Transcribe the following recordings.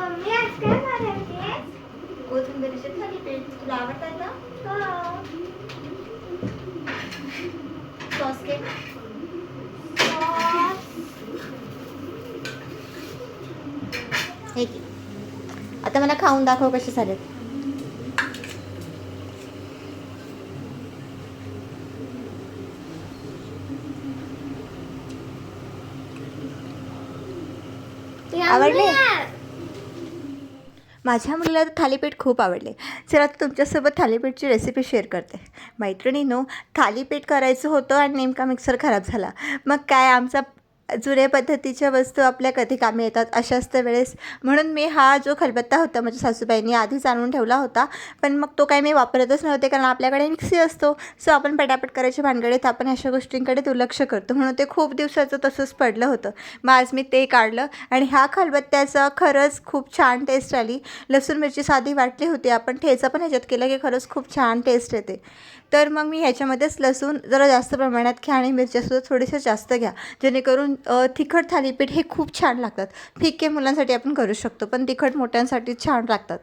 Mummy आज काय बनवतेस? कोथिंबीरचे थालीपीठ. तुला आवडतात ना? हो. Sauce cake. सॉस. हे घे. आता मला खाऊन दाखव कसे झालेत. आवडले? माझ्या मुलीला थालीपीठ खूप आवडले. चला आता तुमच्यासोबत थालीपीठची रेसिपी शेअर करते. मैत्रिणींनो, थालीपीठ करायचं होतं आणि नेमका मिक्सर खराब झाला. मग काय, आमचा जुन्या पद्धतीच्या वस्तू आपल्या कधी कामी येतात अशाच वेळेस. म्हणून मी हा जो खलबत्ता होता माझ्या सासूबाईंनी आधीच आणून ठेवला होता, पण मग तो काही मी वापरतच नव्हते कारण आपल्याकडे मिक्सी असतो. सो आपण पटापट करायच्या भानगडीत आपण अशा गोष्टींकडे दुर्लक्ष करतो, म्हणून ते खूप दिवसाचं तसंच पडलं होतं. मग आज मी ते काढलं आणि ह्या खलबत्त्याचा खरंच खूप छान टेस्ट आली. लसूण मिरची साधी वाटली होती, आपण ठेचा पण ह्याच्यात केलं की खरंच खूप छान टेस्ट येते. तर मग मी ह्याच्यामध्येच लसूण जरा जास्त प्रमाणात घ्या आणि मिरच्यासुद्धा थोडीशा जास्त घ्या, जेणेकरून तिखट थालीपीठ हे खूप छान लागतात. फिके मुलांसाठी आपण करू शकतो, पण तिखट मोठ्यांसाठी छान लागतात.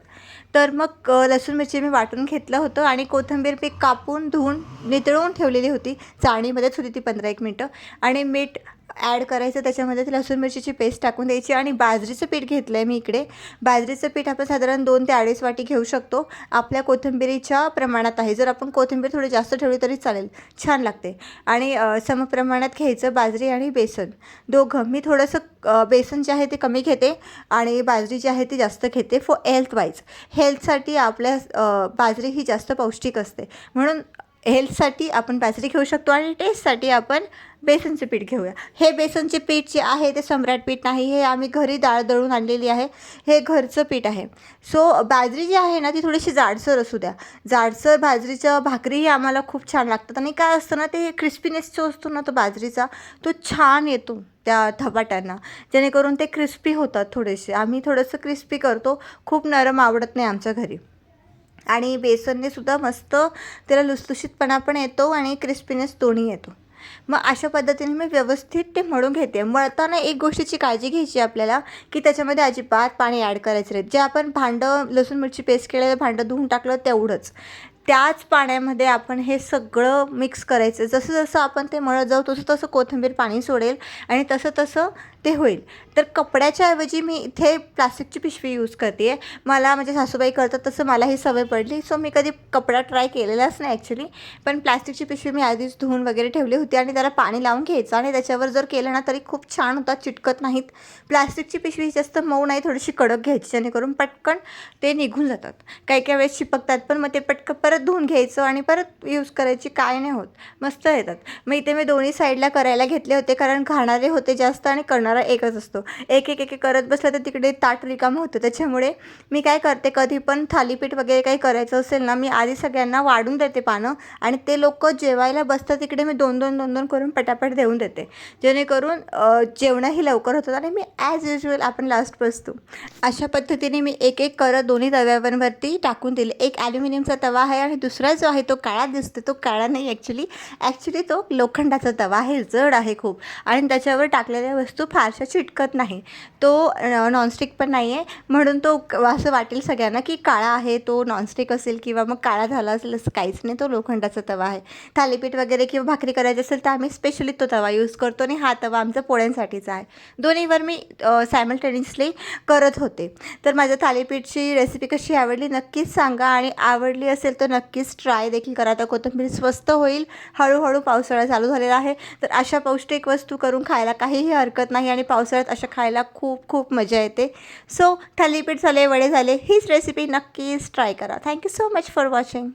तर मग लसूण मिरची मी वाटून घेतलं होतं आणि कोथिंबीर मी कापून धुवून नितळवून ठेवलेली होती. चाळणीमध्येच होती ती 15-1 मिनटं. आणि मीठ ॲड करायचं त्याच्यामध्ये, ती लसूण मिरचीची पेस्ट टाकून द्यायची. आणि बाजरीचं पीठ घेतलं आहे मी इकडे. बाजरीचं पीठ आपण साधारण 2 ते 2.5 वाटी घेऊ शकतो, आपल्या कोथिंबीरीच्या प्रमाणात आहे. जर आपण कोथिंबीर थोडी जास्त ठेवली तरी चालेल, छान लागते. आणि समप्रमाणात घ्यायचं बाजरी आणि बेसन दोघं. मी थोडंसं बेसन जे आहे ते कमी घेते आणि बाजरी जी आहे ती जास्त घेते फॉर हेल्थवाईज. हेल्थसाठी आपल्या बाजरी ही जास्त पौष्टिक असते, म्हणून हेल्थसाठी आपण बाजरी घेऊ शकतो आणि टेस्टसाठी आपण बेसनचे पीठ घेऊया. हे बेसनचे पीठ जे आहे ते सम्राट पीठ नाही, हे आम्ही घरी डाळ दळून आणलेली आहे, हे घरचं पीठ आहे. सो बाजरी जी आहे ना ती थोडीशी जाडसर असू द्या. जाडसर बाजरीच्या भाकरीही आम्हाला खूप छान लागतात. आणि काय असतं ना, ते क्रिस्पीनेस जो असतो ना तो बाजरीचा, तो छान येतो त्या धपाट्यांना, जेणेकरून ते क्रिस्पी होतात थोडेसे. आम्ही थोडंसं क्रिस्पी करतो, खूप नरम आवडत नाही आमच्या घरी. आणि बेसनने सुद्धा मस्त त्याला लुसलुशीतपणा पण येतो आणि क्रिस्पीनेस दोन्ही येतो. मग अशा पद्धतीने मी व्यवस्थित ते मळून घेते. मळताना एक गोष्टीची काळजी घ्यायची आपल्याला, की त्याच्यामध्ये अजिबात पाणी ॲड करायचं नाही. जे आपण भांडं लसूण मिरची पेस्ट केलेलं भांडं धुवून टाकलं तेवढंच, त्याच पाण्यामध्ये आपण हे सगळं मिक्स करायचं. जसं जसं आपण ते मळत जाऊ तसं तसं कोथिंबीर पाणी सोडेल आणि तसं तसं ते होईल. तर कपड्याच्या ऐवजी मी इथे प्लास्टिकची पिशवी यूज करते आहे. मला म्हणजे सासूबाई करतात तसं मला ही सवय पडली. सो मी कधी कपडा ट्राय केलेलाच नाही ॲक्च्युली, पण प्लास्टिकची पिशवी मी आधीच धुवून वगैरे ठेवली होती आणि त्याला पाणी लावून घ्यायचं आणि त्याच्यावर जर केलं ना तरी खूप छान होतात, चिटकत नाहीत. प्लास्टिकची पिशवी जास्त मऊ नाही, थोडीशी कडक घ्यायची, जेणेकरून पटकन ते निघून जातात. काही काही वेळेस चिपकतात, पण मग ते पटकन परत धुवून घ्यायचं आणि परत यूज करायची, काय नाही होत, मस्त येतात. मग इथे मी दोन्ही साईडला करायला घेतले होते, कारण खाणारे होते जास्त आणि करणारा एकच असतो. एक एक एक करत बसलं तर तिकडे ताट रिकामं होतं. त्याच्यामुळे मी काय करते, कधी पण थालीपीठ वगैरे काही करायचं असेल ना, मी आधी सगळ्यांना वाढून देते पानं आणि ते लोक जेवायला बसतात तिकडे मी 2-2 करून पटापट देऊन देते, जेणेकरून जेवणंही लवकर होतात आणि मी ॲज युजल आपण लास्ट बसतो. अशा पद्धतीने मी एक एक करत दोन्ही तव्यावरती टाकून दिले. एक ॲल्युमिनियमचा तवा आहे आणि दुसरा जो आहे तो काळा दिसतो, तो काळा नाही ॲक्च्युली तो लोखंडाचा तवा आहे, जड आहे खूप आणि त्याच्यावर टाकलेल्या वस्तू फारशा चिटकत नाही. तो नॉनस्टिक पण नाही आहे, म्हणून तो असं वाटेल सगळ्यांना की काळा आहे, तो नॉनस्टिक असेल किंवा मग काळा झाला असेल, असं काहीच नाही, तो लोखंडाचा तवा आहे. थालीपीठ वगैरे किंवा भाकरी करायची असेल तर आम्ही स्पेशली तो तवा यूज करतो आणि हा तवा आमचा पोळ्यांसाठीचा आहे. दोन्हीवर मी सायमल्टेनियसली करत होते. तर माझ्या थालीपीठची रेसिपी कशी आवडली नक्कीच सांगा आणि आवडली असेल तर नक्कीच ट्राय देखील करा. आता कोथिंबीर स्वस्त होईल, हळूहळू पावसाळा चालू झालेला आहे, तर अशा पौष्टिक वस्तू करून खायला काहीही हरकत नाही आणि पावसाळ्यात अशा खायला खूप खूप मजा येते. सो थालीपीठ झाले, वडे झाले, हीच रेसिपी नक्कीच ट्राय करा. Thank you so much for watching.